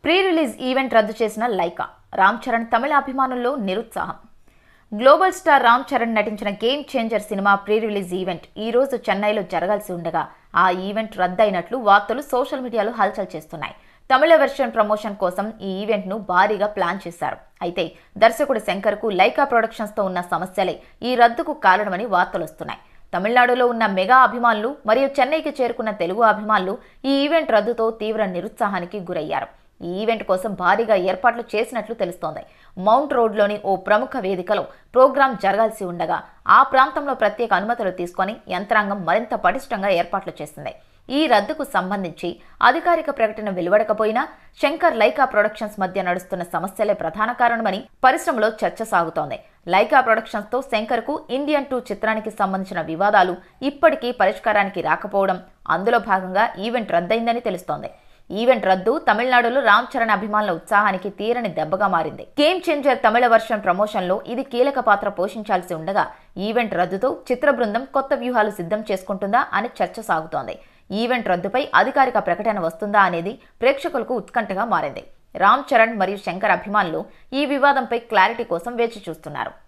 Pre release event రద్దు చేసిన Lyca. Ram Charan తమిళ అభిమానుల్లో నిరుత్సాహం. గ్లోబల్ స్టార్ రామ్ చరణ్ నటించిన game changer cinema pre release event ఈ రోజు చెన్నైలో జరగాల్సి ఉండగా ఆ ఈవెంట్ రద్దయినట్లు వార్తలు సోషల్ మీడియాలో హల్చల్ చేస్తున్నాయి. తమిళ వెర్షన్ ప్రమోషన్ కోసం ఈ ఈవెంట్ ను భారీగా ప్లాన్ చేశారు. అయితే దర్శకుడు శంకర్కు లైకా ప్రొడక్షన్స్ తో ఉన్న సమస్యలే ఈ రద్దుకు కారణమని వార్తలొస్తున్నాయి. తమిళనాడులో ఉన్న మెగా అభిమానులు మరియు చెన్నైకి చేరుకున్న తెలుగు అభిమానులు ఈ ఈవెంట్ రద్దుతో తీవ్ర నిరుత్సాహానికి గురయ్యారు. ఈ ఈవెంట్ కోసం భారీగా ఏర్పాట్లు చేసినట్లు తెలుస్తోంది. మౌంట్ రోడ్లోని ఓ ప్రముఖ వేదికలో ప్రోగ్రాం జరగాల్సి ఉండగా ఆ ప్రాంతంలో ప్రత్యేక అనుమతులు తీసుకొని యంత్రాంగం మరింత పటిష్టంగా ఏర్పాట్లు చేసింది. ఈ రద్దుకు సంబంధించి అధికారిక ప్రకటన వెలువడకపోయినా శంకర్ లైకా ప్రొడక్షన్స్ మధ్య నడుస్తున్న సమస్యలే ప్రధాన కారణమని పరిశ్రమలో చర్చ సాగుతోంది. లైకా ప్రొడక్షన్స్ తో శంకర్ కు ఇండియన్ 2 చిత్రానికి సంబంధించిన వివాదాలు ఇప్పటికీ పరిష్కారానికి రాకపోవడం అందులో భాగంగా ఈవెంట్ రద్దయిందని తెలుస్తోంది. ఈవెంట్ రద్దు తమిళనాడులో రామ్ చరణ్ అభిమానుల ఉత్సాహానికి తీరని దెబ్బగా మారింది. గేమ్ చేంజర్ తమిళ వర్షన్ ప్రమోషన్ లో ఇది కీలక పాత్ర పోషించాల్సి ఉండగా ఈవెంట్ రద్దుతో చిత్ర బృందం కొత్త వ్యూహాలు సిద్ధం చేసుకుంటుందా అని చర్చ సాగుతోంది. ఈవెంట్ రద్దుపై అధికారిక ప్రకటన వస్తుందా అనేది ప్రేక్షకులకు ఉత్కంఠగా మారింది. రామ్ చరణ్ మరియు శంకర్ అభిమానులు ఈ వివాదంపై క్లారిటీ కోసం వేచి చూస్తున్నారు.